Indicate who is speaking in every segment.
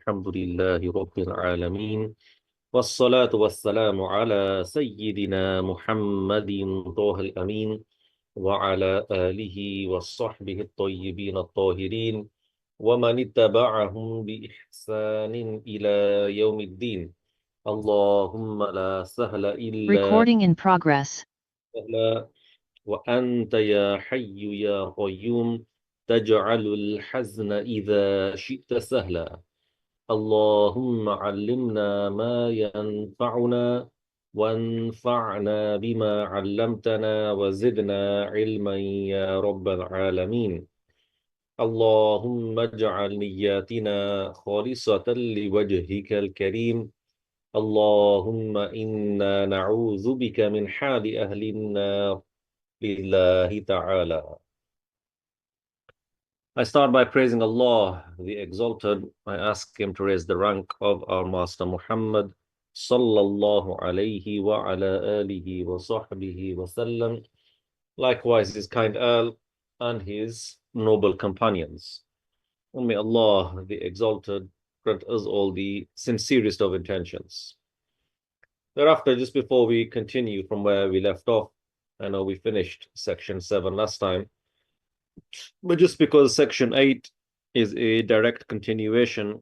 Speaker 1: الحمد لله رب العالمين والصلاة والسلام على سيدنا محمد طه الأمين وعلى آله وصحبه الطيبين الطاهرين ومن اتبعهم بإحسان إلى يوم الدين اللهم لا سهل إلا
Speaker 2: Recording in progress.
Speaker 1: سهلا وأنت يا حي يا قيوم تجعل الحزن إذا شئت سهلا اللهم علمنا ما ينفعنا وانفعنا بما علمتنا وزدنا علما يا رب العالمين اللهم اجعل نياتنا خالصة لوجهك الكريم اللهم إنا نعوذ بك من حال أهل النار لله تعالى. I start by praising Allah, the Exalted. I ask Him to raise the rank of our Master Muhammad, sallallahu alayhi wa ala alihi wa sahbihi wa sallam. Likewise, his kind Earl and his noble companions. And may Allah, the Exalted, grant us all the sincerest of intentions. Thereafter, just before we continue from where we left off, I know we finished section 7 last time. But just because section 8 is a direct continuation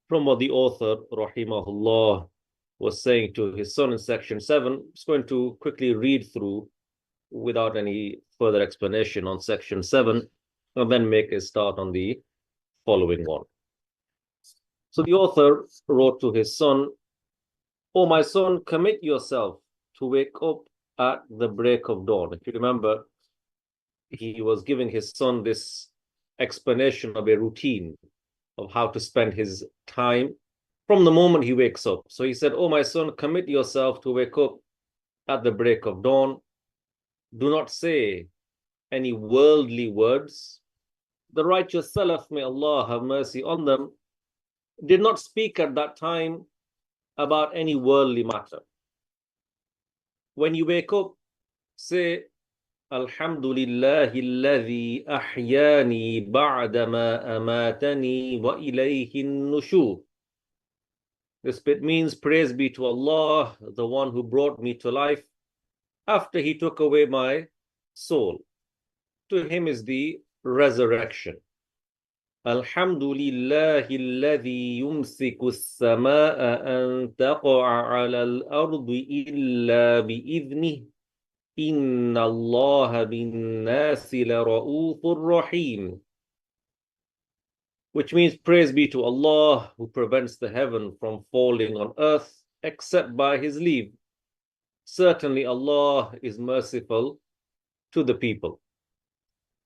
Speaker 1: from what the author, rahimahullah, was saying to his son in section 7, I'm just going to quickly read through without any further explanation on section 7 and then make a start on the following one. So the author wrote to his son, "O my son, commit yourself to wake up at the break of dawn." If you remember, he was giving his son this explanation of a routine of how to spend his time from the moment he wakes up. So he said, "Oh, my son, commit yourself to wake up at the break of dawn. Do not say any worldly words." The righteous Salaf, may Allah have mercy on them, did not speak at that time about any worldly matter. When you wake up, say, Alhamdulillahi alladhi ahyani ba'dama amatani wa ilayhi nushur. This bit means, praise be to Allah, the one who brought me to life after he took away my soul. To him is the resurrection. Alhamdulillahi alladhi yumsiku as-samaa'a an taqa'a 'ala al-ardi illa bi'idhnihi. Inna Allah bin nasi la ra'ufur rahim. Which means, praise be to Allah who prevents the heaven from falling on earth except by his leave. Certainly Allah is merciful to the people.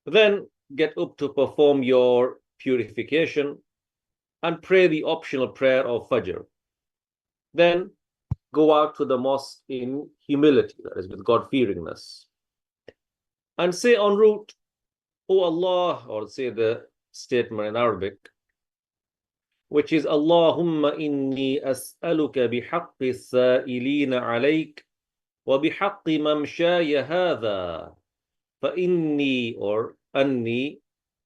Speaker 1: Then get up to perform your purification and pray the optional prayer of Fajr. Then go out to the mosque in humility, that is with God-fearingness, and say en route, "O Allah," or say the statement in Arabic, which is, "Allahumma inni as'aluka bihaqqi as-sa'ilina alayk wa bihaqqi mamshaya hadha fa inni," or anni,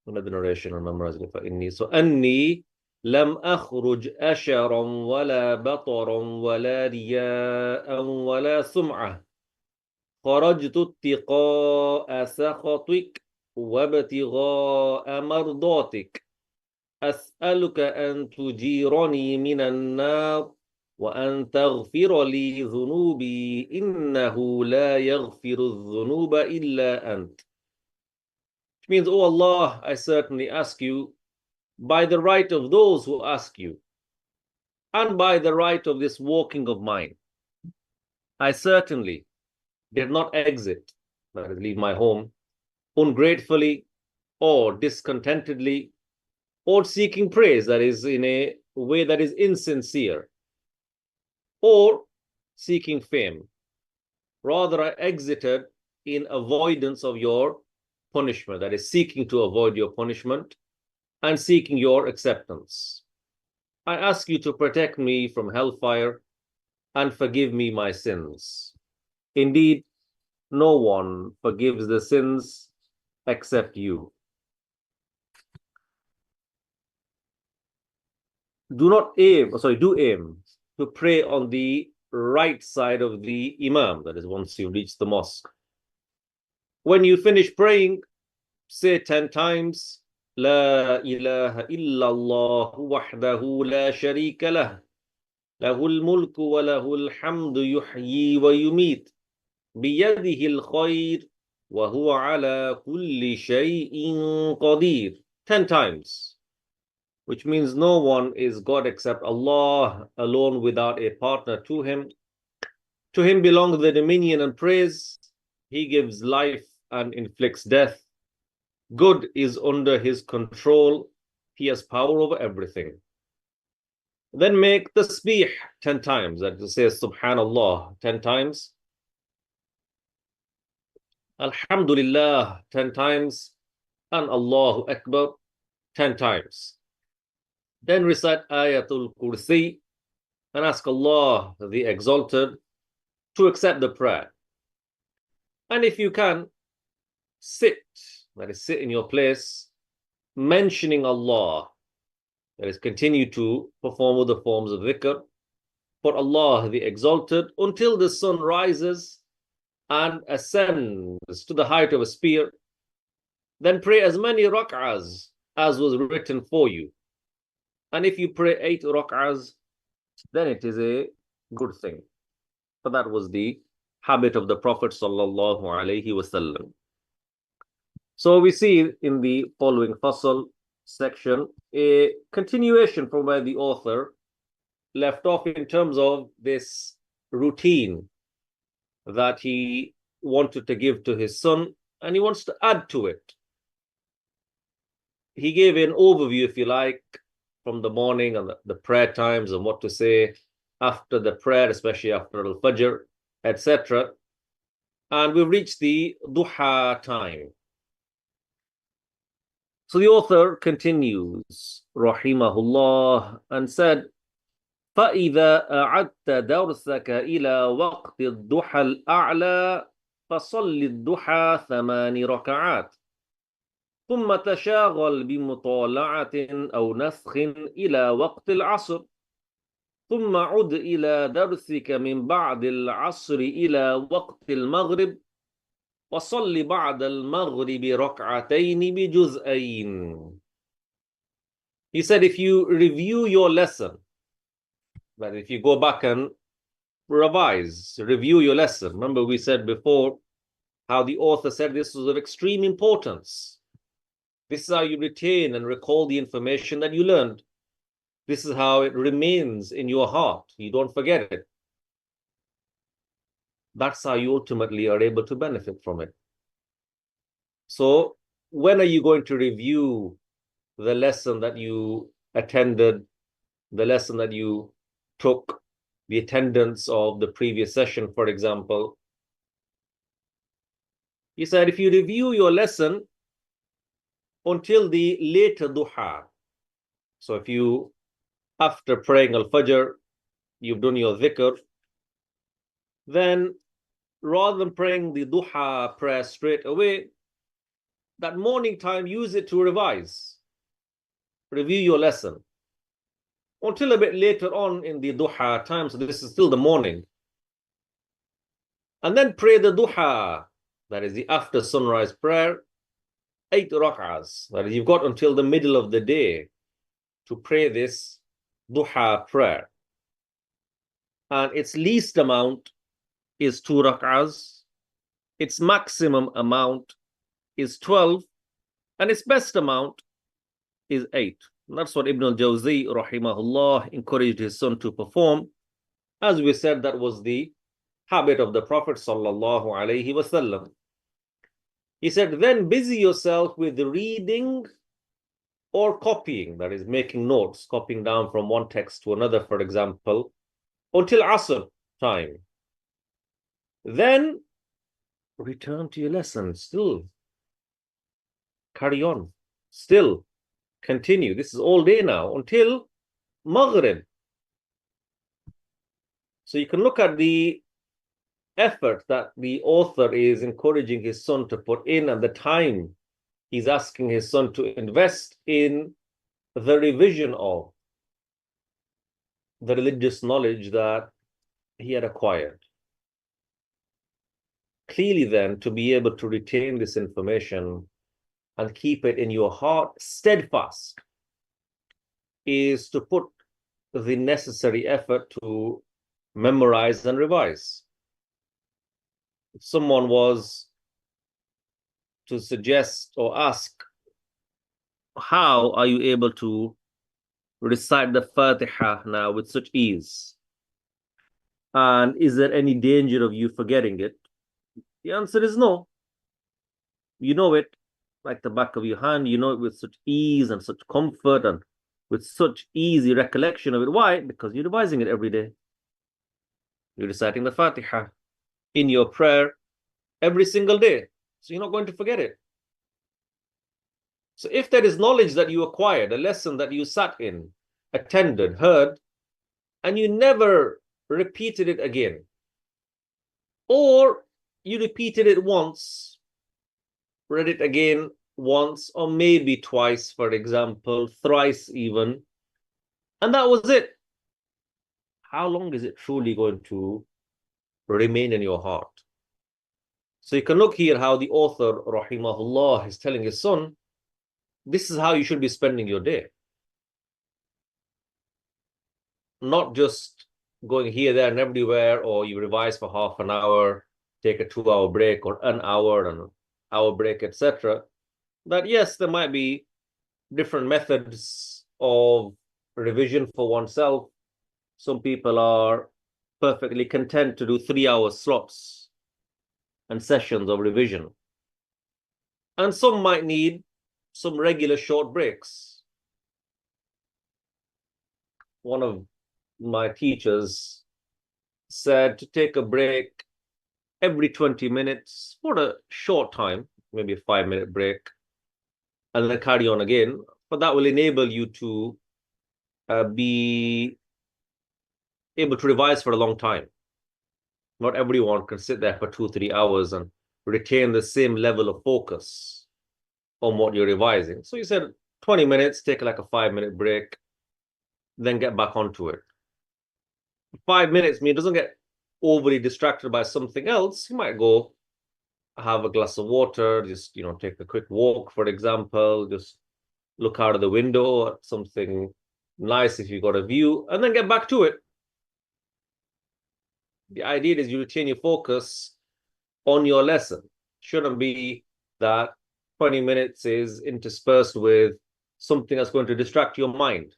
Speaker 1: another narration on memorizing fa inni, so anni لم أخرج أشرا ولا بطرا ولا رياء ولا سمعة خرجت اتقاء سخطك وابتغاء مرضاتك أسألك أن تجيرني من النار وأن تغفر لي ذنوبي إنه لا يغفر الذنوب إلا أنت." Which means, "Oh Allah, I certainly ask you by the right of those who ask you, and by the right of this walking of mine. I certainly did not exit, that is, leave my home, ungratefully or discontentedly, or seeking praise, that is, in a way that is insincere, or seeking fame. Rather, I exited in avoidance of your punishment, that is, seeking to avoid your punishment and seeking your acceptance. I ask you to protect me from hellfire and forgive me my sins. Indeed, no one forgives the sins except you." do aim to pray on the right side of the Imam, that is, once you reach the mosque. When you finish praying, say 10 times, La ilaha illallah wahdahu la sharika lah, lahul mulku wa lahul hamdu yuhyi wa yumit, biyadihi al-khayr, wa huwa ala kulli shay'in qadir. 10 times. Which means no one is God except Allah, alone without a partner to him. To him belongs the dominion and praise. He gives life and inflicts death. Good is under his control. He has power over everything. Then make tasbih 10 times. That says Subhanallah 10 times. Alhamdulillah 10 times. And Allahu Akbar 10 times. Then recite Ayatul Kursi and ask Allah, the Exalted, to accept the prayer. And if you can, sit, that is, sit in your place, mentioning Allah, that is, continue to perform other forms of dhikr for Allah, the Exalted, until the sun rises and ascends to the height of a spear. Then pray as many rak'ahs as was written for you. And if you pray 8 rak'ahs, then it is a good thing. But that was the habit of the Prophet sallallahu alaihi wasallam. So we see in the following fasal section a continuation from where the author left off in terms of this routine that he wanted to give to his son, and he wants to add to it. He gave an overview, if you like, from the morning and the prayer times and what to say after the prayer, especially after al-Fajr, etc. And we've reached the duha time. So the author continues, rahimahullah, and said, فَإِذَا أَعَدْتَ دَرْسَكَ إِلَى وَقْتِ الضُّحَى الْأَعْلَى فَصَلِّ الضُّحَى 8 ركعات ثم تشاغل بمطالعة أو نسخ إلى وقت العصر ثم عد إلى درسك من بعد العصر إلى وقت المغرب وصل بعد المغرب ركعتين بجزئين. He said, if you review your lesson, that if you go back and review your lesson. Remember we said before how the author said this was of extreme importance. This is how you retain and recall the information that you learned. This is how it remains in your heart. You don't forget it. That's how you ultimately are able to benefit from it. So when are you going to review the lesson that you attended, the lesson that you took, the attendance of the previous session, for example? He said, if you review your lesson until the later duha, so if you, after praying al-Fajr, you've done your dhikr, then rather than praying the duha prayer straight away, that morning time, use it to revise, review your lesson until a bit later on in the duha time. So this is still the morning. And then pray the duha, that is the after sunrise prayer, 8 rak'ahs. That is, you've got until the middle of the day to pray this duha prayer. And its least amount is 2 rak'ahs. Its maximum amount is 12. And its best amount is 8. And that's what Ibnul Jawziyy, rahimahullah, encouraged his son to perform. As we said, that was the habit of the Prophet sallallahu alaihi wasallam. He said, then busy yourself with reading or copying, that is making notes, copying down from one text to another, for example, until Asr time. Then return to your lesson, still carry on, still continue. This is all day now until Maghrib. So you can look at the effort that the author is encouraging his son to put in and the time he's asking his son to invest in the revision of. the religious knowledge that he had acquired. Clearly, then, to be able to retain this information and keep it in your heart steadfast is to put the necessary effort to memorize and revise. If someone was to suggest or ask, how are you able to recite the Fatiha now with such ease? And is there any danger of you forgetting it? The answer is no. You know it like the back of your hand. You know it with such ease and such comfort and with such easy recollection of it. Why? Because you're revising it every day. You're reciting the Fatiha in your prayer every single day. So you're not going to forget it. So if there is knowledge that you acquired, a lesson that you sat in, attended, heard, and you never repeated it again, or you repeated it once, read it again once, or maybe twice, for example, thrice even, and that was it, how long is it truly going to remain in your heart? So you can look here how the author, rahimahullah, is telling his son, this is how you should be spending your day. Not just going here, there, and everywhere, or you revise for half an hour, take a 2-hour break, or an hour and an hour break, etc. That yes, there might be different methods of revision for oneself. Some people are perfectly content to do 3-hour slots and sessions of revision. And some might need some regular short breaks. One of my teachers said to take a break every 20 minutes for a short time, maybe a 5-minute break, and then carry on again. But that will enable you to be able to revise for a long time. Not everyone can sit there for 2-3 hours and retain the same level of focus on what you're revising. So you said 20 minutes, take like a 5-minute break, then get back onto it. 5 minutes means doesn't get overly distracted by something else. You might go have a glass of water, just take a quick walk, for example, just look out of the window at something nice if you've got a view, and then get back to it. The idea is you retain your focus on your lesson. Shouldn't be that 20 minutes is interspersed with something that's going to distract your mind.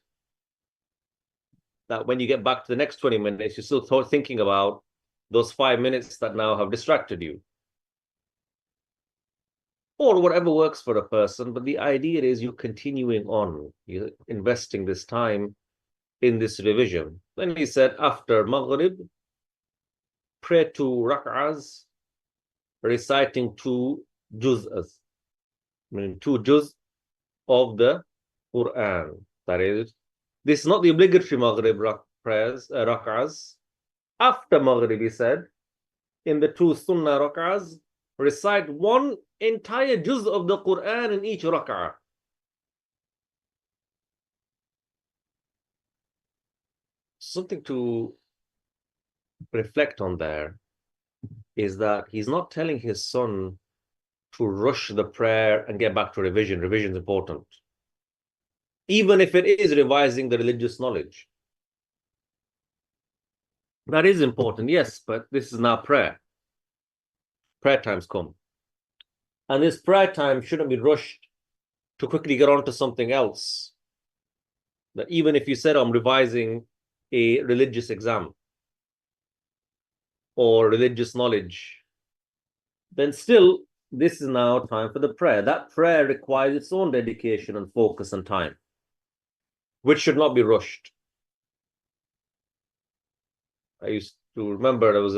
Speaker 1: That when you get back to the next 20 minutes, you're still thinking about those 5 minutes that now have distracted you. Or whatever works for a person, but the idea is you're continuing on, you're investing this time in this revision. Then he said, after Maghrib, pray 2 rak'ahs, reciting 2 juz'as, meaning 2 juz of the Quran. That is, this is not the obligatory Maghrib prayers, rak'ahs. After Maghrib, he said, in the 2 sunnah rak'ahs, recite 1 entire juz of the Quran in each rak'ah. Something to reflect on there is that he's not telling his son to rush the prayer and get back to revision. Revision is important. Even if it is revising the religious knowledge. That is important, yes, but this is now prayer. Prayer times come. And this prayer time shouldn't be rushed to quickly get on to something else. That even if you said, I'm revising a religious exam or religious knowledge, then still, this is now time for the prayer. That prayer requires its own dedication and focus and time, which should not be rushed. I used to remember there was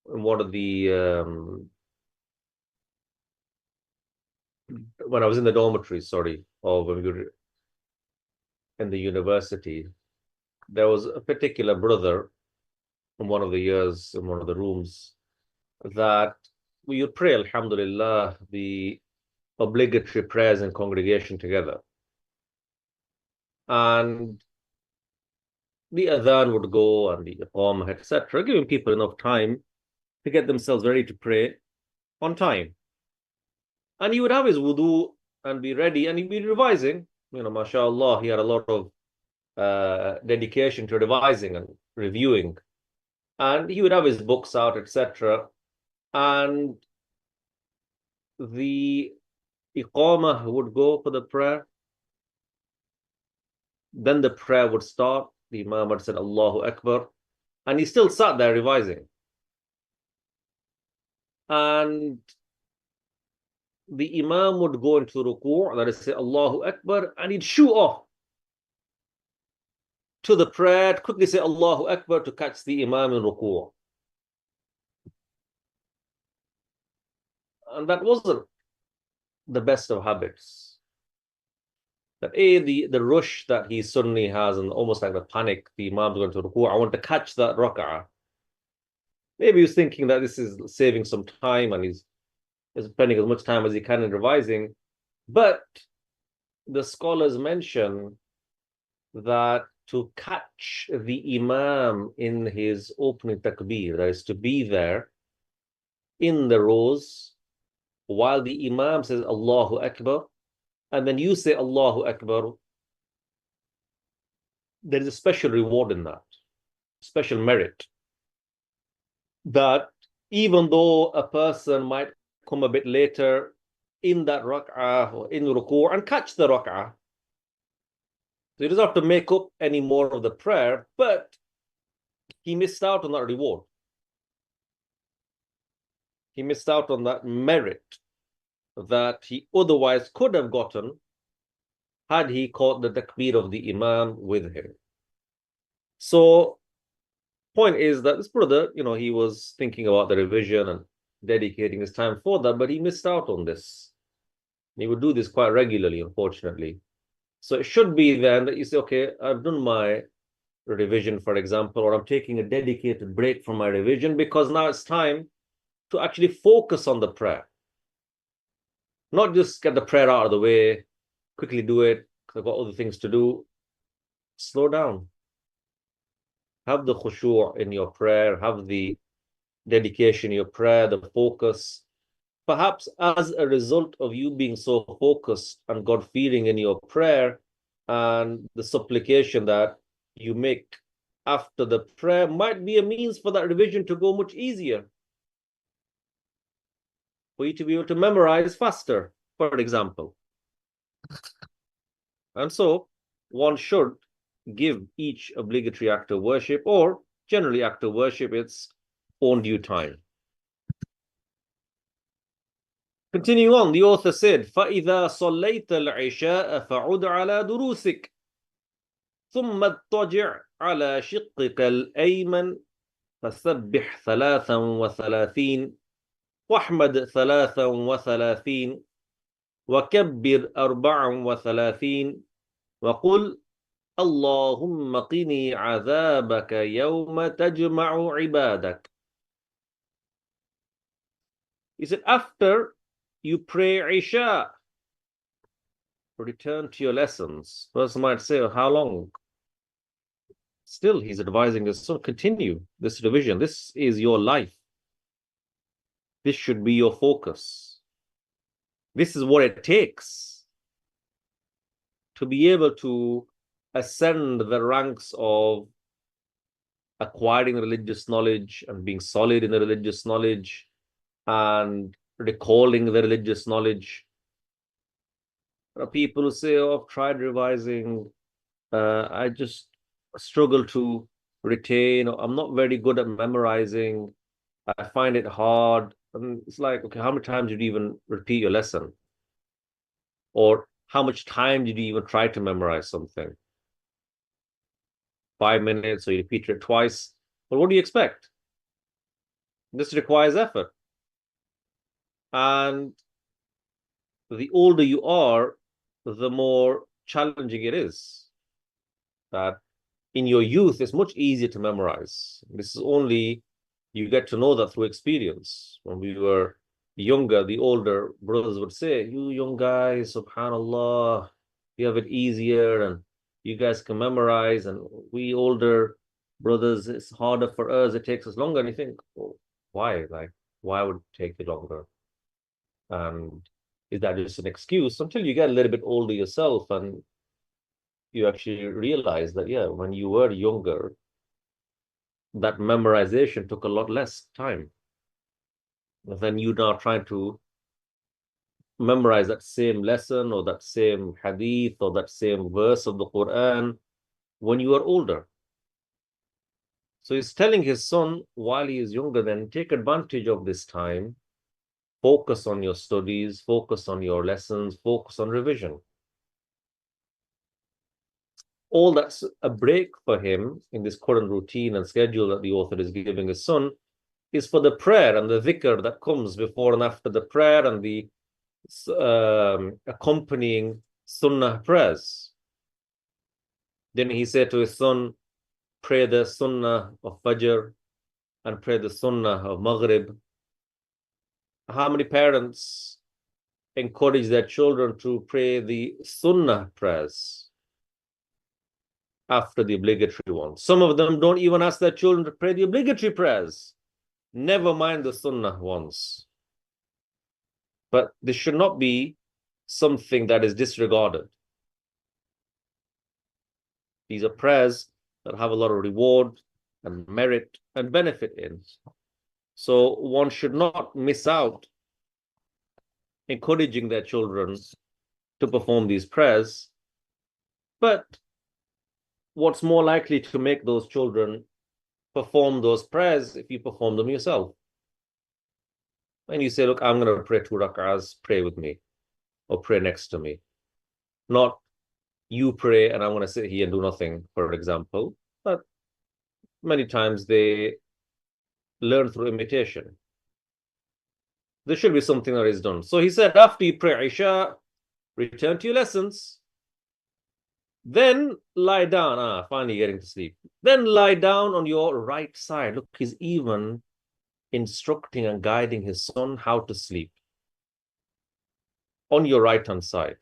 Speaker 1: one of the when I was in the dormitory, or when we were in the university, there was a particular brother in one of the years in one of the rooms that we would pray, alhamdulillah, the obligatory prayers in congregation together. And the adhan would go and the iqamah, etc., giving people enough time to get themselves ready to pray on time. And he would have his wudu and be ready, and he'd be revising. MashaAllah, he had a lot of dedication to revising and reviewing. And he would have his books out, etc. And the iqamah would go for the prayer. Then the prayer would start. The Imam had said Allahu Akbar. And he still sat there revising. And the Imam would go into ruku', that is, say Allahu Akbar, and he'd shoot off to the prayer, quickly say Allahu Akbar to catch the Imam in ruku'. And that wasn't the best of habits. That the rush that he suddenly has, and almost like the panic, the Imam's going to ruku', I want to catch that rak'ah. Maybe he's thinking that this is saving some time and he's spending as much time as he can in revising. But the scholars mention that to catch the Imam in his opening takbir, that is to be there in the rows while the Imam says Allahu Akbar, and then you say Allahu Akbar, there is a special reward in that, special merit. That even though a person might come a bit later in that rak'ah or in ruku' and catch the rak'ah, so he doesn't have to make up any more of the prayer, but he missed out on that reward. He missed out on that merit that he otherwise could have gotten had he caught the takbir of the Imam with him. So, point is that this brother, he was thinking about the revision and dedicating his time for that, but he missed out on this. He would do this quite regularly, unfortunately. So it should be then that you say, okay, I've done my revision, for example, or I'm taking a dedicated break from my revision because now it's time to actually focus on the prayer. Not just get the prayer out of the way, quickly do it, because I've got other things to do. Slow down. Have the khushu' in your prayer, have the dedication in your prayer, the focus. Perhaps as a result of you being so focused and God-fearing in your prayer and the supplication that you make after the prayer might be a means for that revision to go much easier. For you to be able to memorize faster, for example. And so one should give each obligatory act of worship, or generally act of worship, its own due time. Continuing on, the author said, فَإِذَا صَلَّيْتَ الْعِشَاءَ فَعُدْ عَلَى دُرُوسِكَ ثُمَّ اضْطَجِعْ عَلَى شِقِّكَ الْأَيْمَنِ فَسَبِّحْ 33 وَاحْمَدْ 33 وَكَبِّرْ 34 وَقُلْ اللهم قني عذابك يوم تجمع عبادك. He said, after you pray Isha, return to your lessons. Person might say, oh, how long? Still, he's advising us, so continue this revision. This is your life. This should be your focus. This is what it takes to be able to ascend the ranks of acquiring religious knowledge and being solid in the religious knowledge and recalling the religious knowledge. There are people who say, oh, I've tried revising, I just struggle to retain, I'm not very good at memorizing, I find it hard. And it's like, okay, how many times did you even repeat your lesson? Or how much time did you even try to memorize something? 5 minutes, so you repeat it twice. Well, what do you expect? This requires effort. And the older you are, the more challenging it is. That in your youth, it's much easier to memorize. This is only, you get to know that through experience. When we were younger, the older brothers would say, you young guys, subhanallah, you have it easier, and You guys can memorize, and we older brothers, it's harder for us. It takes us longer. And you think, oh, why? Like, why would it take you longer? And is that just an excuse? Until you get a little bit older yourself and you actually realize that, yeah, when you were younger, that memorization took a lot less time than you now trying to memorize that same lesson or that same hadith or that same verse of the Quran when you are older. So he's telling his son while he is younger, then take advantage of this time, focus on your studies, focus on your lessons, focus on revision. All that's a break for him in this current routine and schedule that the author is giving his son is for the prayer and the dhikr that comes before and after the prayer and the accompanying sunnah prayers. Then he said to his son, pray the sunnah of Fajr and pray the sunnah of Maghrib. How many parents encourage their children to pray the sunnah prayers after the obligatory ones? Some of them don't even ask their children to pray the obligatory prayers, never mind the sunnah ones. But this should not be something that is disregarded. These are prayers that have a lot of reward and merit and benefit in. So one should not miss out encouraging their children to perform these prayers. But what's more likely to make those children perform those prayers if you perform them yourself? And you say, look, I'm going to pray 2 rak'ahs, pray with me, or pray next to me. Not you pray and I'm going to sit here and do nothing, for example. But many times they learn through imitation. There should be something that is done. So he said, after you pray Isha, return to your lessons. Then lie down. Finally getting to sleep. Then lie down on your right side. Look, he's even instructing and guiding his son how to sleep. On your right-hand side.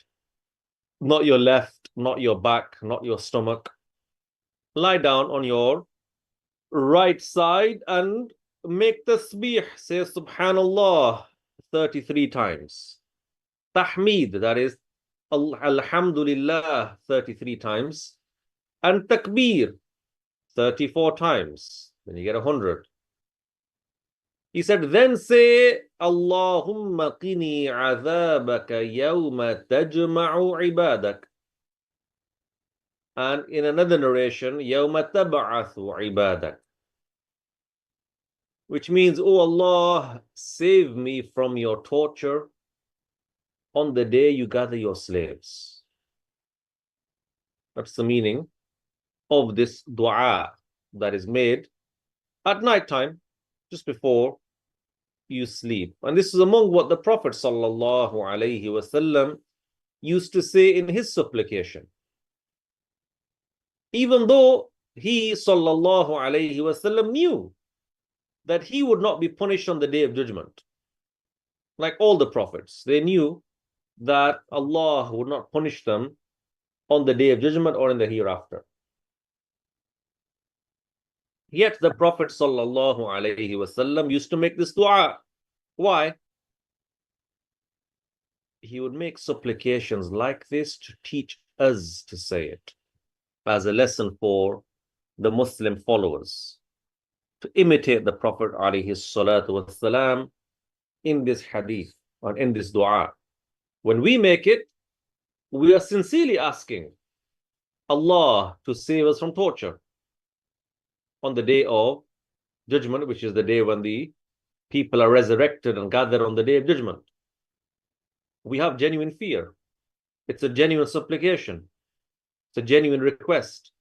Speaker 1: Not your left, not your back, not your stomach. Lie down on your right side and make tasbih. Say Subhanallah 33 times. Tahmeed, that is Alhamdulillah 33 times. And takbir 34 times. Then you get 100. He said, then say, Allahumma qini azabaka yawma tajma'u ibadak. And in another narration, yawma tab'athu ibadak. Which means, oh Allah, save me from your torture on the day you gather your slaves. That's the meaning of this dua that is made at night time, just before you sleep. And this is among what the Prophet ﷺ used to say in his supplication. Even though he ﷺ knew that he would not be punished on the day of judgment. Like all the prophets, they knew that Allah would not punish them on the day of judgment or in the hereafter. Yet the Prophet ﷺ used to make this dua. Why? He would make supplications like this to teach us to say it as a lesson for the Muslim followers, to imitate the Prophet ﷺ in this hadith or in this dua. When we make it, we are sincerely asking Allah to save us from torture on the day of judgment, which is the day when the people are resurrected and gathered on the day of judgment. We have genuine fear. It's a genuine supplication. It's a genuine request.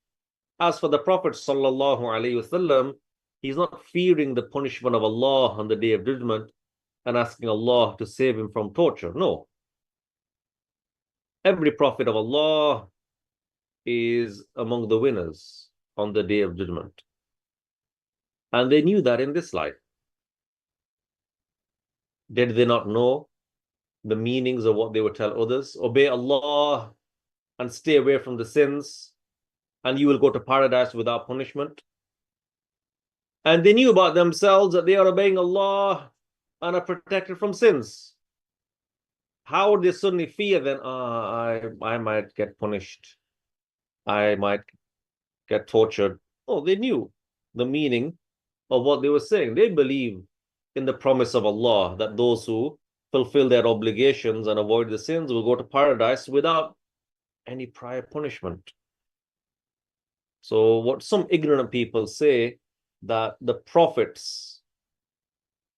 Speaker 1: As for the Prophet ﷺ, he's not fearing the punishment of Allah on the day of judgment and asking Allah to save him from torture. No. Every prophet of Allah is among the winners on the day of judgment. And they knew that in this life. Did they not know the meanings of what they would tell others? Obey Allah and stay away from the sins. and you will go to paradise without punishment. And they knew about themselves that they are obeying Allah and are protected from sins. How would they suddenly fear then? I might get punished. I might get tortured. Oh, they knew the meaning of what they were saying. They believe in the promise of Allah that those who fulfill their obligations and avoid the sins will go to paradise without any prior punishment. So what some ignorant people say, that the prophets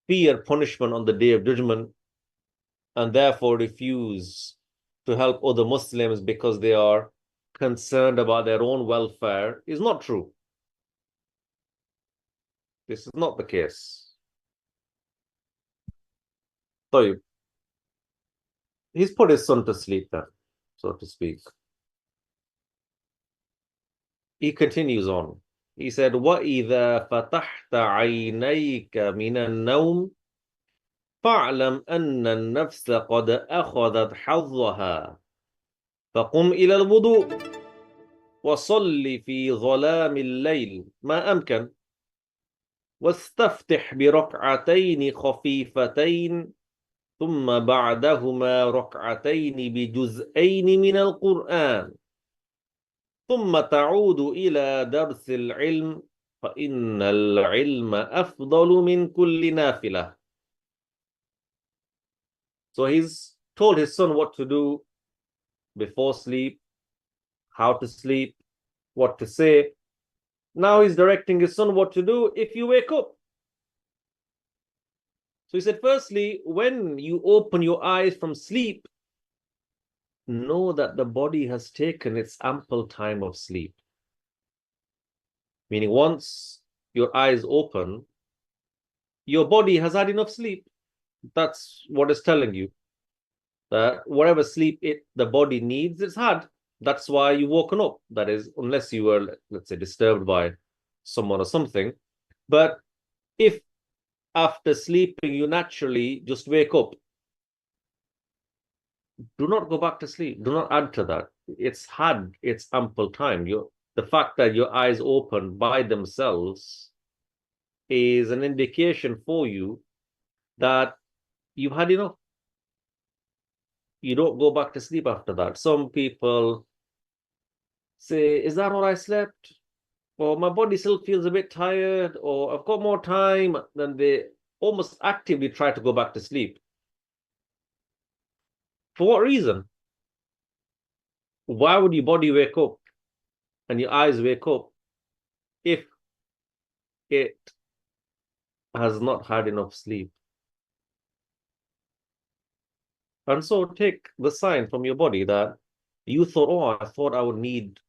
Speaker 1: fear punishment on the day of judgment and therefore refuse to help other Muslims because they are concerned about their own welfare, is not true. This is not the case. So he's put his son to sleep then, so to speak. He continues on. He said, وَإِذَا فَتَحْتَ عَيْنَيْكَ مِنَ النَّوْمِ فَاعْلَمْ أَنَّ النَّفْسَ قَدْ أَخَذَتْ حَظَّهَا فَقُمْ إِلَى الْوُضُوءِ وَصَلِّ فِي ظَلَامِ اللَّيْلِ ما أمكن واستفتح بركعتين خفيفتين ثم بعدهما ركعتين بجزئين من القرآن ثم تعود إلى درس العلم فإن العلم أفضل من كل نافلة. So he's told his son what to do before sleep, how to sleep, what to say. Now he's directing his son what to do if you wake up. So he said, firstly, when you open your eyes from sleep, know that the body has taken its ample time of sleep. Meaning once your eyes open, your body has had enough sleep. That's what it's telling you. That whatever sleep the body needs, it's had. That's why you've woken up. That is, unless you were, let's say, disturbed by someone or something. But if after sleeping you naturally just wake up, do not go back to sleep. Do not add to that. It's had its ample time. The fact that your eyes open by themselves is an indication for you that you've had enough. You don't go back to sleep after that. Some people say, is that all I slept? Or my body still feels a bit tired, or I've got more time. Then they almost actively try to go back to sleep. For what reason? Why would your body wake up and your eyes wake up if it has not had enough sleep? And so take the sign from your body that you thought, oh, I thought I would need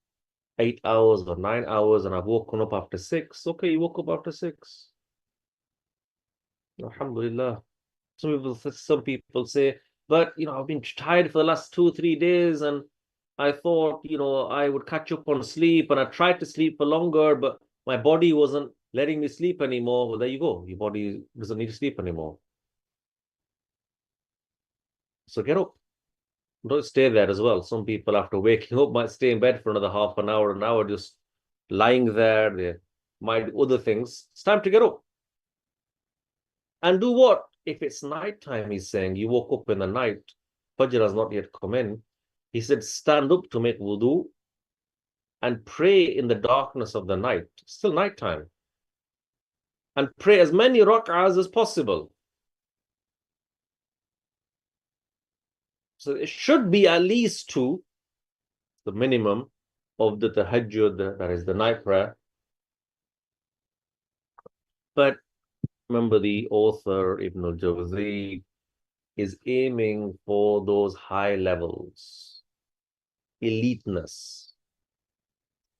Speaker 1: 8 hours or 9 hours and I've woken up after 6. Okay, you woke up after 6. Alhamdulillah. Some people say, but I've been tired for the last 2-3 days and I thought I would catch up on sleep and I tried to sleep for longer, but my body wasn't letting me sleep anymore. Well, there you go. Your body doesn't need to sleep anymore. So get up. Don't stay there as well. Some people after waking up might stay in bed for another half an hour, just lying there. They might do other things. It's time to get up. And do what? If it's nighttime, he's saying, you woke up in the night, Fajr has not yet come in. He said, stand up to make wudu and pray in the darkness of the night. Still nighttime. And pray as many rak'ahs as possible. So it should be at least 2, the minimum of the tahajjud, that is the night prayer. But remember, the author, Ibnul Jawziyy, is aiming for those high levels, eliteness,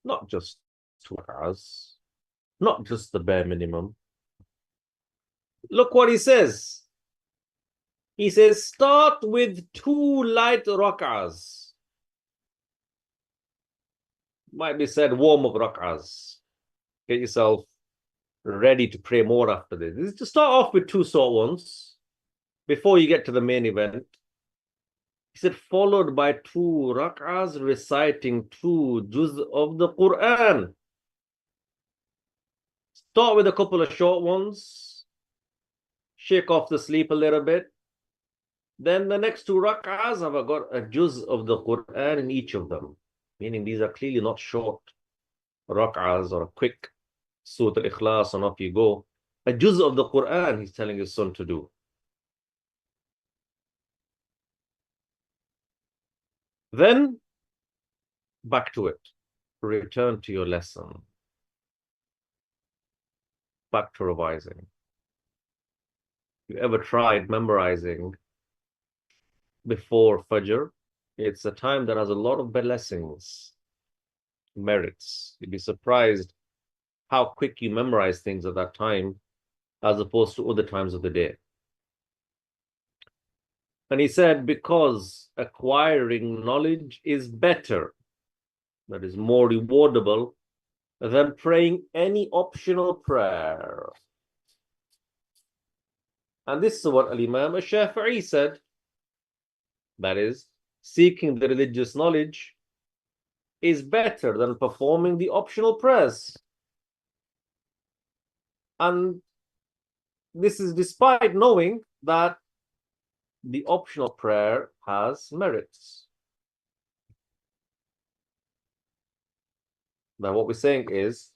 Speaker 1: not just 2 rak'ahs, not just the bare minimum. Look what he says. He says, start with 2 light rak'ahs. Might be said warm-up rak'ahs. Get yourself ready to pray more after this. This is to start off with 2 short ones before you get to the main event. He said, followed by 2 rak'ahs reciting 2 juz of the Quran. Start with a couple of short ones, shake off the sleep a little bit. Then the next 2 rak'ahs have got a juz of the Quran in each of them, meaning these are clearly not short rak'ahs or a quick Surah Al-Ikhlas and off you go. A juz of the Quran he's telling his son to do. Then back to it. Return to your lesson. Back to revising. If you ever tried memorizing before Fajr, it's a time that has a lot of blessings, merits. You'd be surprised how quick you memorize things at that time as opposed to other times of the day. And he said, because acquiring knowledge is better, that is more rewardable than praying any optional prayer. And this is what Al-Imam Al-Shafi'i said. That is, seeking the religious knowledge is better than performing the optional prayers. And this is despite knowing that the optional prayer has merits. Now, what we're saying is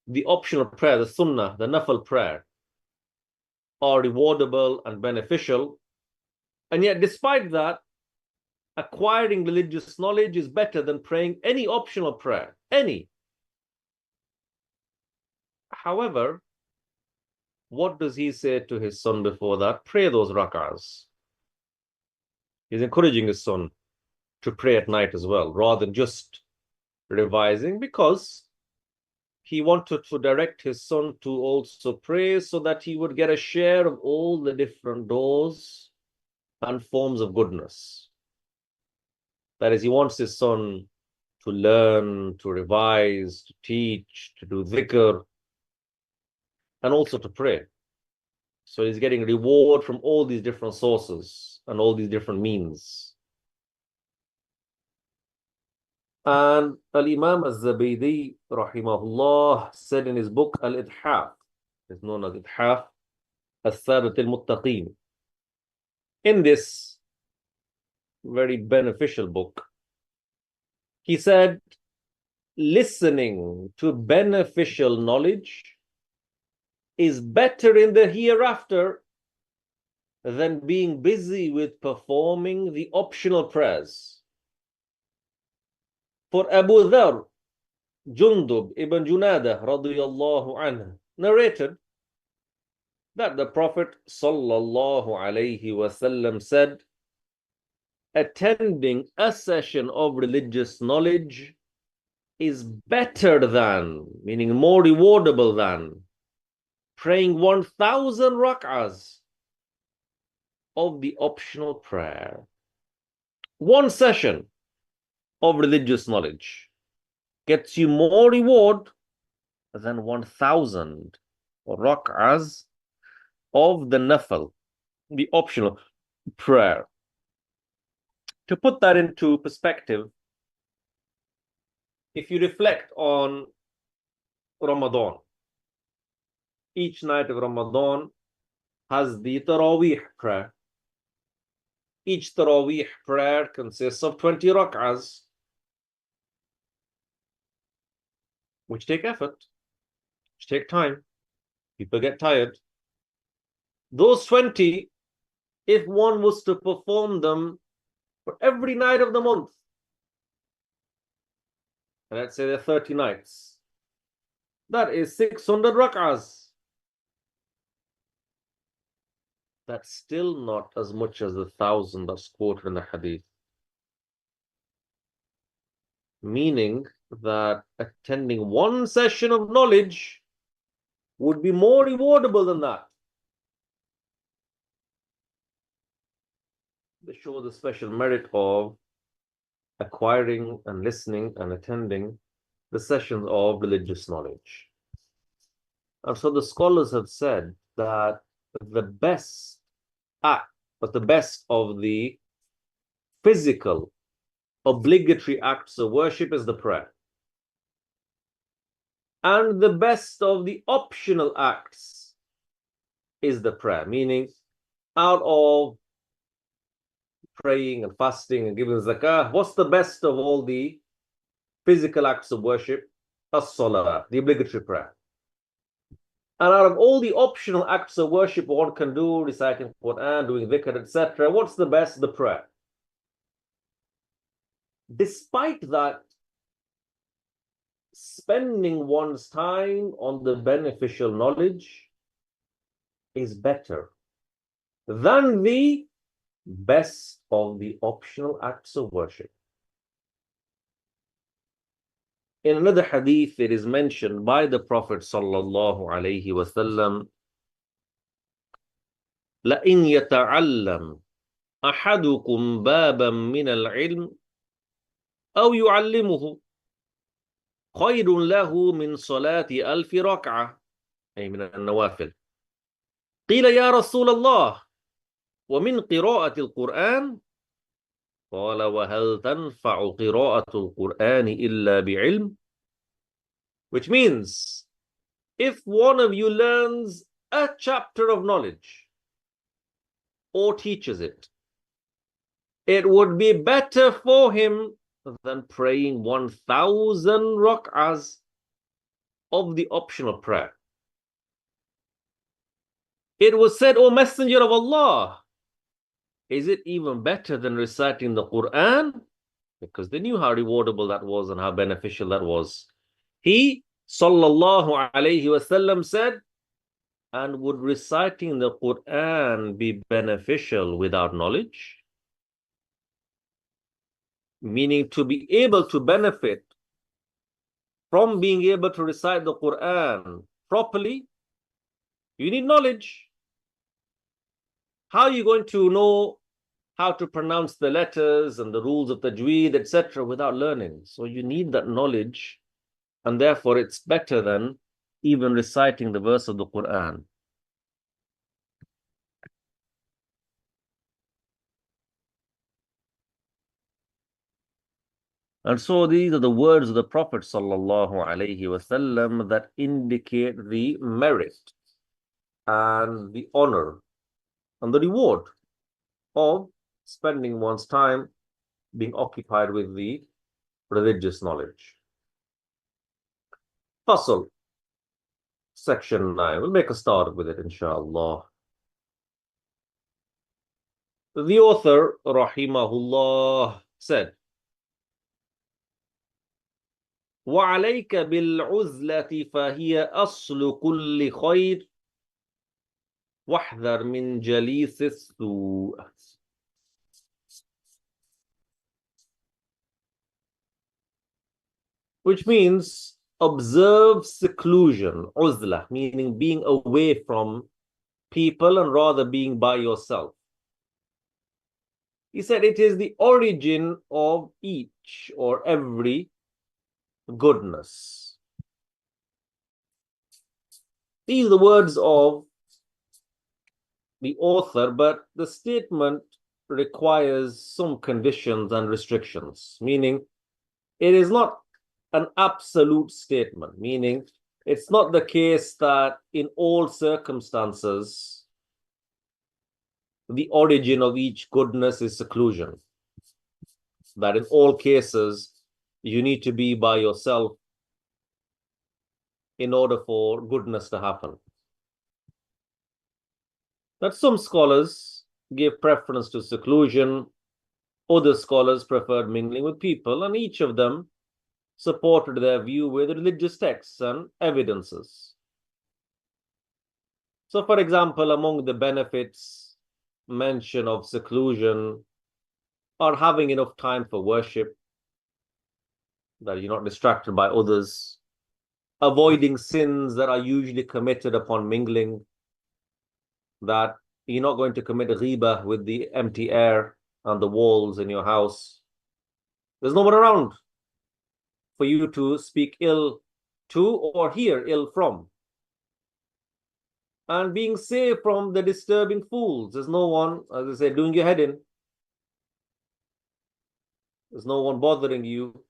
Speaker 1: the optional prayer, the sunnah, the nafil prayer, are rewardable and beneficial. And yet, despite that, acquiring religious knowledge is better than praying any optional prayer, any. However, what does he say to his son before that? Pray those rak'ahs. He's encouraging his son to pray at night as well, rather than just revising, because he wanted to direct his son to also pray so that he would get a share of all the different doors and forms of goodness. That is, he wants his son to learn, to revise, to teach, to do dhikr, and also to pray. So he's getting reward from all these different sources and all these different means. And Al-Imam Al-Zabidi, rahimahullah, said in his book, Al-Idhaf, it's known as Idhaf, Al-Thabat Al-Muttaqeen. In this very beneficial book, he said, listening to beneficial knowledge is better in the hereafter than being busy with performing the optional prayers. For Abu Dharr, Jundub ibn Junadah radiyallahu anhu narrated that the Prophet sallallahu alayhi wasallam said, attending a session of religious knowledge is better than, meaning more rewardable than, praying 1,000 rak'ahs of the optional prayer. One session of religious knowledge gets you more reward than 1,000 rak'ahs of the nafil, the optional prayer. To put that into perspective, if you reflect on Ramadan, each night of Ramadan has the Taraweeh prayer. Each Taraweeh prayer consists of 20 rak'ahs, which take effort, which take time. People get tired. Those 20, if one was to perform them for every night of the month, and let's say there are 30 nights, that is 600 rak'ahs. That's still not as much as the 1,000 that's quoted in the hadith. Meaning that attending one session of knowledge would be more rewardable than that. They show the special merit of acquiring and listening and attending the sessions of religious knowledge. And so the scholars have said that the best act, but the best of the physical, obligatory acts of worship is the prayer. And the best of the optional acts is the prayer, meaning out of praying and fasting and giving zakah, what's the best of all the physical acts of worship? As-salah, the obligatory prayer. And out of all the optional acts of worship one can do, reciting Quran, doing dhikr, etc., what's the best? The prayer. Despite that, spending one's time on the beneficial knowledge is better than the best of the optional acts of worship. In another hadith, it is mentioned by the Prophet sallallahu alaihi wasallam, لَإِنْ يَتَعَلَّمْ أَحَدُكُمْ بَابًا مِنَ الْعِلْمِ أَوْ يُعَلِّمُهُ خَيْرٌ لَهُ مِنْ صَلَاةِ أَلْفِ رَكْعَةٍ، أي من النوافل. قيل يا رسول الله ومن قراءة القرآن؟ قال وهل تنفع قراءة القرآن إلا بعلم? Which means, if one of you learns a chapter of knowledge or teaches it, it would be better for him than praying 1,000 rak'ahs of the optional prayer. It was said, O Messenger of Allah, is it even better than reciting the Quran? Because they knew how rewardable that was and how beneficial that was. He, sallallahu alayhi wasallam, said, and would reciting the Quran be beneficial without knowledge? Meaning, to be able to benefit from being able to recite the Quran properly, you need knowledge. How are you going to know how to pronounce the letters and the rules of tajweed, etc., without learning? So you need that knowledge, and therefore it's better than even reciting the verse of the Quran. And so these are the words of the Prophet sallallahu alaihi wasallam that indicate the merit and the honor and the reward of spending one's time being occupied with the religious knowledge. Fasl, section 9. We'll make a start with it, inshallah. The author, rahimahullah, said, وَعَلَيْكَ بِالْعُزْلَةِ فَهِيَ أَصْلُ كُلِّ خَيْرٍ وَاحْذَرْ مِنْ جَلِيسِ السُّوءِ. Which means observe seclusion, uzla, meaning being away from people and rather being by yourself. He said it is the origin of each or every goodness. These are the words of the author, but the statement requires some conditions and restrictions, meaning it is not an absolute statement, meaning it's not the case that in all circumstances the origin of each goodness is seclusion, that in all cases you need to be by yourself in order for goodness to happen. That some scholars give preference to seclusion, other scholars preferred mingling with people, and each of them supported their view with religious texts and evidences. So, for example, among the benefits mention of seclusion are having enough time for worship, that you're not distracted by others, avoiding sins that are usually committed upon mingling, that you're not going to commit ghibah with the empty air and the walls in your house. There's no one around for you to speak ill to or hear ill from. And being safe from the disturbing fools. There's no one, as I say, doing your head in. There's no one bothering you,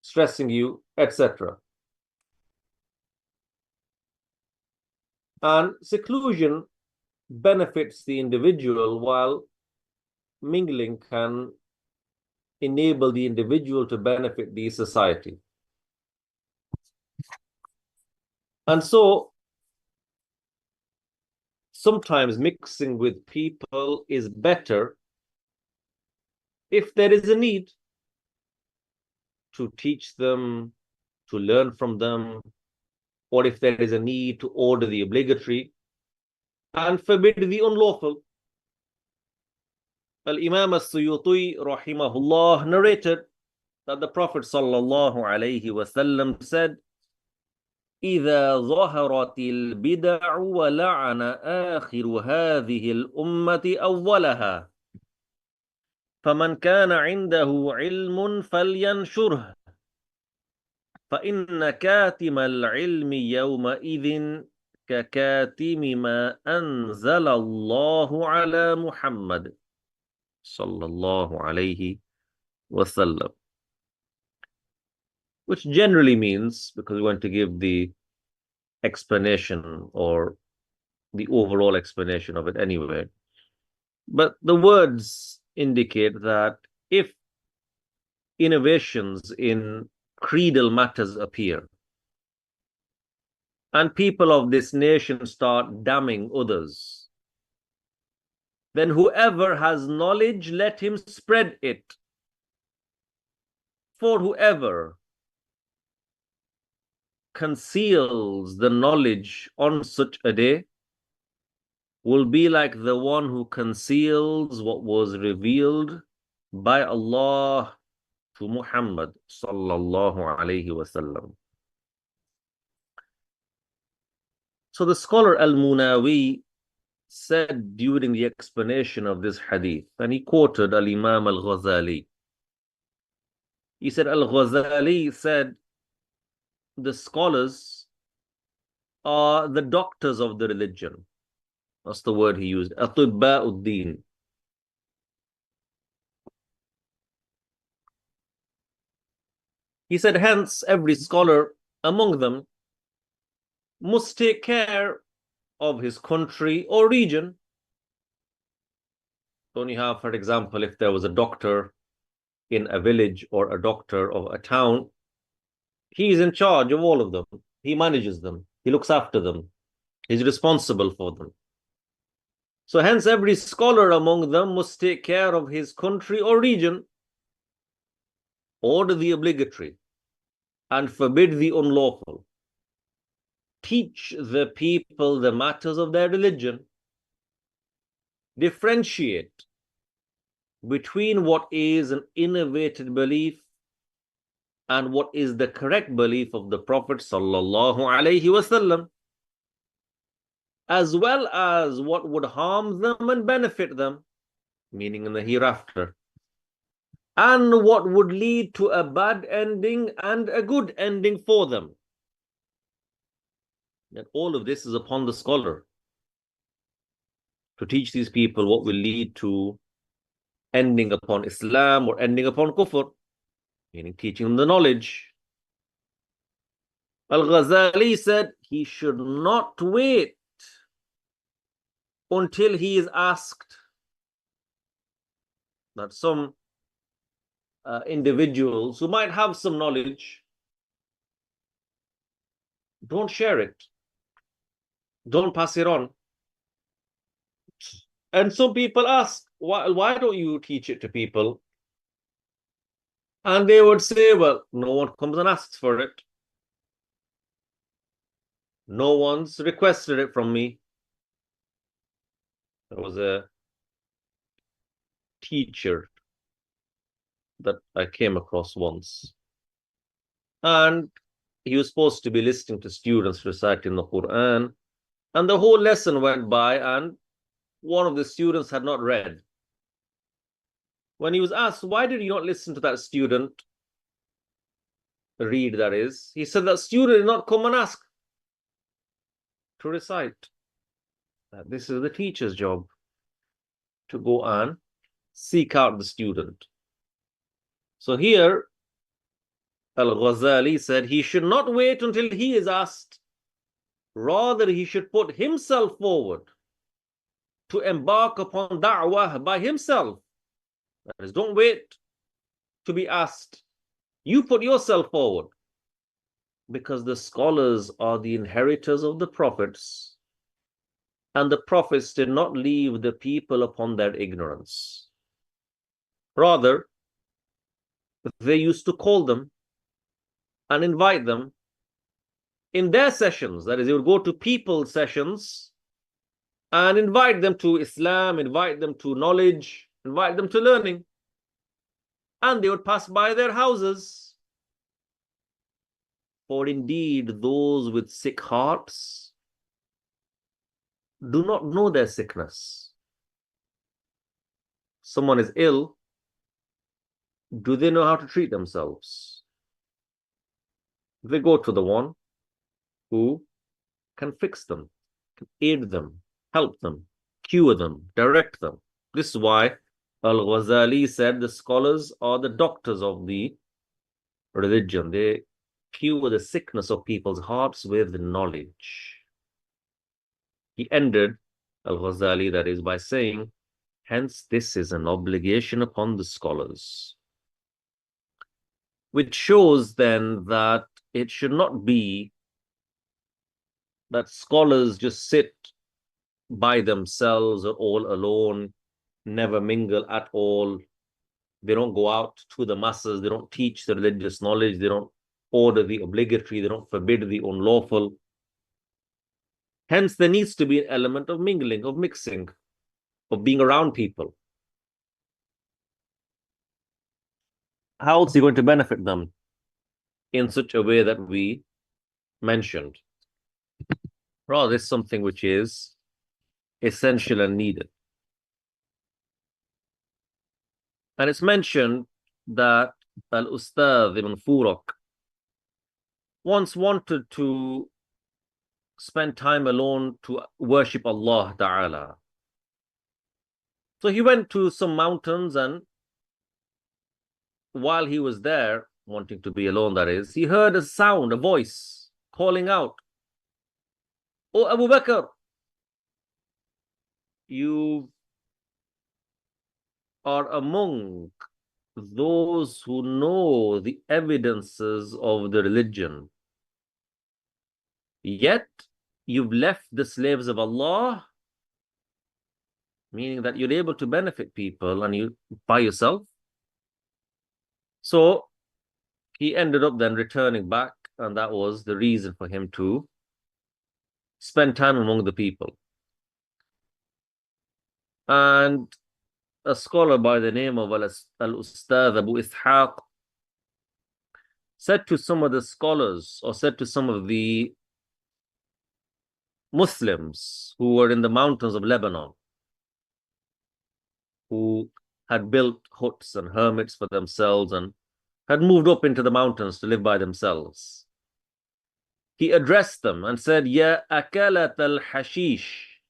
Speaker 1: stressing you, etc. And seclusion benefits the individual, while mingling can enable the individual to benefit the society. And so sometimes mixing with people is better if there is a need to teach them, to learn from them, or if there is a need to order the obligatory and forbid the unlawful. Al-Imam al-Suyuti rahimahullah narrated that the Prophet sallallahu alayhi wasallam said, إذا ظهرت البدع ولعن آخر هذه الأمة أولها فمن كان عنده علم فلينشره فإن كاتم العلم يومئذ ككاتم ما أنزل الله على محمد صلى الله عليه وسلم. Which generally means, because we want to give the explanation or the overall explanation of it anyway, but the words indicate that if innovations in creedal matters appear and people of this nation start damning others, then whoever has knowledge, let him spread it. For whoever conceals the knowledge on such a day will be like the one who conceals what was revealed by Allah to Muhammad sallallahu alayhi wasallam. So the scholar Al-Munawi said during the explanation of this hadith, and he quoted Al-Imam Al-Ghazali. He said, Al-Ghazali said, the scholars are the doctors of the religion. That's the word he used, Atibba'uddin. He said, hence, every scholar among them must take care of his country or region. Don't you have, for example, if there was a doctor in a village or a doctor of a town, he's in charge of all of them. He manages them. He looks after them. He's responsible for them. So hence every scholar among them must take care of his country or region, order the obligatory, and forbid the unlawful. Teach the people the matters of their religion. Differentiate between what is an innovated belief and what is the correct belief of the Prophet sallallahu alaihi wasallam, as well as what would harm them and benefit them, meaning in the hereafter, and what would lead to a bad ending and a good ending for them. And all of this is upon the scholar to teach these people what will lead to ending upon Islam or ending upon kufr, meaning teaching them the knowledge. Al-Ghazali said he should not wait until he is asked. That some individuals who might have some knowledge, don't share it. Don't pass it on. And some people ask, why don't you teach it to people? And they would say, well, no one comes and asks for it. No one's requested it from me. There was a teacher that I came across once, and he was supposed to be listening to students reciting the Quran, and the whole lesson went by and one of the students had not read. When he was asked, why did you not listen to that student read, that is, he said that student did not come and ask to recite. This is the teacher's job, to go and seek out the student. So here, Al-Ghazali said he should not wait until he is asked. Rather, he should put himself forward to embark upon da'wah by himself. That is, don't wait to be asked. You put yourself forward. Because the scholars are the inheritors of the prophets, and the prophets did not leave the people upon their ignorance. Rather, they used to call them and invite them in their sessions. That is, they would go to people's sessions and invite them to Islam, invite them to knowledge, invite them to learning. And they would pass by their houses. For indeed, those with sick hearts do not know their sickness. Someone is ill, do they know how to treat themselves? They go to the one who can fix them, can aid them, help them, cure them, direct them. This is why Al-Ghazali said the scholars are the doctors of the religion. They cure the sickness of people's hearts with knowledge. He ended, Al-Ghazali, that is, by saying, hence this is an obligation upon the scholars. Which shows then that it should not be that scholars just sit by themselves or all alone, never mingle at all. They don't go out to the masses. They don't teach the religious knowledge. They don't order the obligatory. They don't forbid the unlawful. Hence, there needs to be an element of mingling, of mixing, of being around people. How else are you going to benefit them in such a way that we mentioned? Rather, it's something which is essential and needed. And it's mentioned that Al-Ustadh Ibn Furak once wanted to spend time alone to worship Allah Ta'ala. So he went to some mountains, and while he was there, wanting to be alone, that is, he heard a sound, a voice calling out, "Oh Abu Bakr, you are among those who know the evidences of the religion. Yet you've left the slaves of Allah," meaning that you're able to benefit people and you by yourself. So he ended up then returning back, and that was the reason for him to spend time among the people. And a scholar by the name of Al-Ustadh Abu Ishaq said to some of the scholars, or said to some of the Muslims who were in the mountains of Lebanon, who had built huts and hermits for themselves and had moved up into the mountains to live by themselves. He addressed them and said, "Ya akalat al-hashish,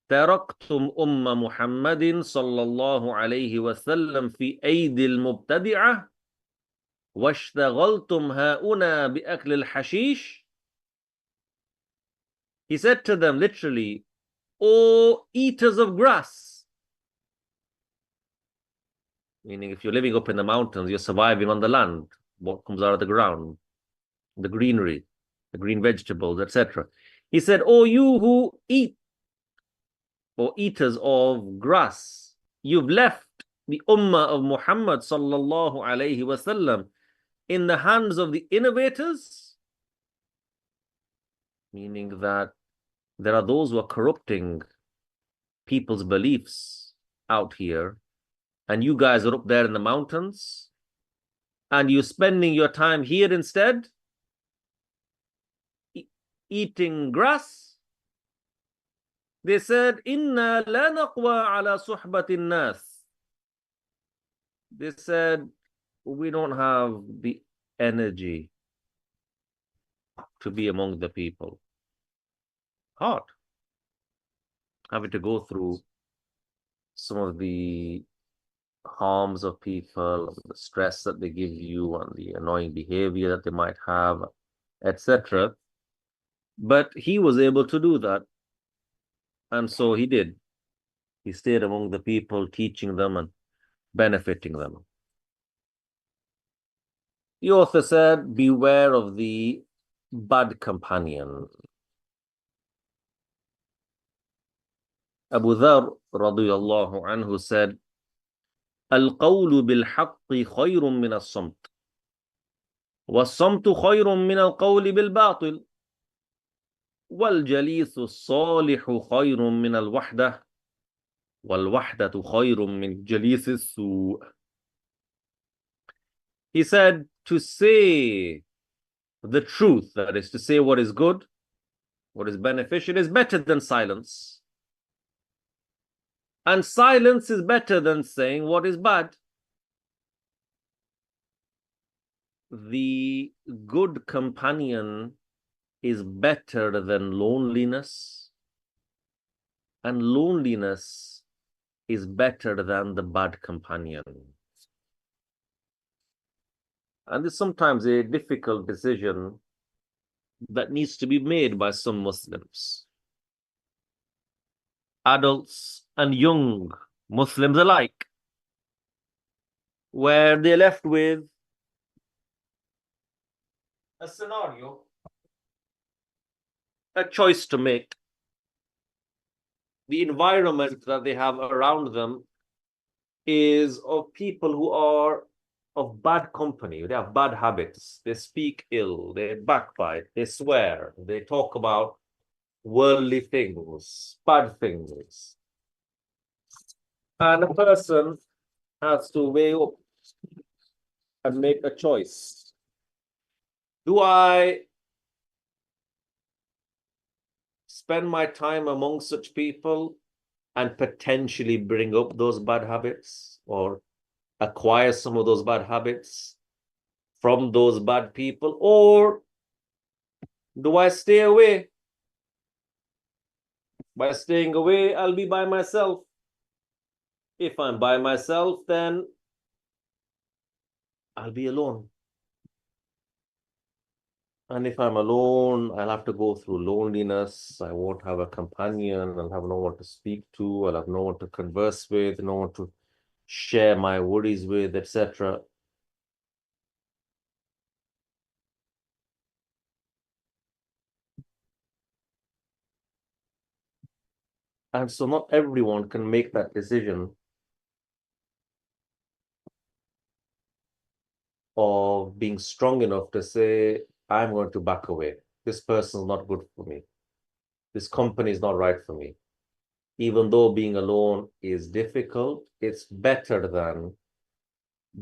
Speaker 1: taraktum umma Muhammadin sallallahu alayhi wa sallam fi aidi al-mubtadi'ah, washtaghaltum ha'una bi-akl al-hashish." He said to them literally, "O eaters of grass," meaning if you're living up in the mountains, you're surviving on the land, what comes out of the ground, the greenery, the green vegetables, etc. He said, "Oh, you who eat, or eaters of grass, you've left the ummah of Muhammad sallallahu alayhi wasallam in the hands of the innovators," meaning that there are those who are corrupting people's beliefs out here, and you guys are up there in the mountains, and you're spending your time here instead, eating grass. They said, "Inna la naqwa ala suhbatin nas." They said, we don't have the energy to be among the people. Hard. Having to go through some of the harms of people, the stress that they give you, and the annoying behavior that they might have, etc. But he was able to do that. And so he did. He stayed among the people, teaching them and benefiting them. The author said, beware of the bad companion. Abu Dharr radiyallahu anhu said, القول بالحق خير من الصمت والصمت خير من القول بالباطل والجليس الصالح خير من الوحدة والوحدة خير من جليس السوء. He said, to say the truth, that is to say what is good, what is beneficial, is better than silence. And silence is better than saying what is bad. The good companion is better than loneliness, and loneliness is better than the bad companion. And it's sometimes a difficult decision that needs to be made by some Muslims, adults and young Muslims alike, where they're left with a scenario, a choice to make. The environment that they have around them is of people who are of bad company. They have bad habits. They speak ill, they backbite, they swear, they talk about worldly things, bad things. And a person has to weigh up and make a choice. Do I spend my time among such people and potentially bring up those bad habits or acquire some of those bad habits from those bad people? Or do I stay away? By staying away, I'll be by myself. If I'm by myself, then I'll be alone. And if I'm alone, I'll have to go through loneliness. I won't have a companion. I'll have no one to speak to. I'll have no one to converse with, no one to share my worries with, etc. And so not everyone can make that decision of being strong enough to say, I'm going to back away. This person's not good for me. This company is not right for me. Even though being alone is difficult, it's better than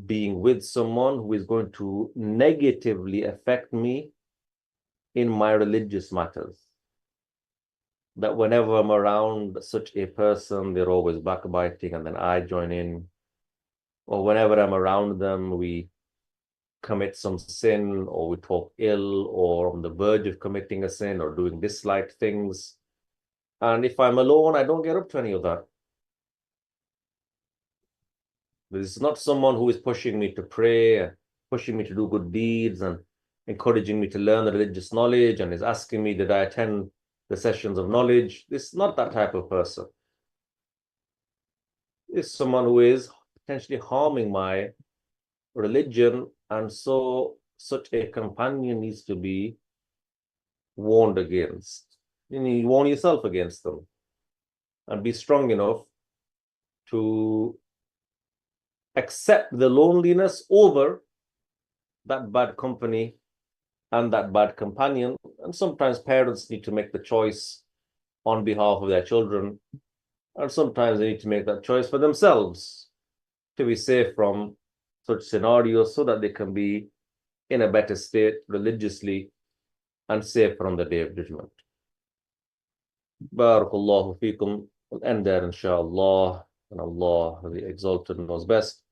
Speaker 1: being with someone who is going to negatively affect me in my religious matters. That whenever I'm around such a person, they're always backbiting, and then I join in. Or whenever I'm around them, we commit some sin, or we talk ill, or on the verge of committing a sin, or doing disliked things. And if I'm alone, I don't get up to any of that. This is not someone who is pushing me to pray, pushing me to do good deeds, and encouraging me to learn the religious knowledge, and is asking me, did I attend the sessions of knowledge? This is not that type of person. It's someone who is potentially harming my religion, and so such a companion needs to be warned against. You need to warn yourself against them and be strong enough to accept the loneliness over that bad company and that bad companion. And sometimes parents need to make the choice on behalf of their children, and sometimes they need to make that choice for themselves to be safe from such scenarios so that they can be in a better state religiously and safe from the day of judgment. Barakallahu feekum. We'll end there, inshallah. And Allah, the Exalted, knows best.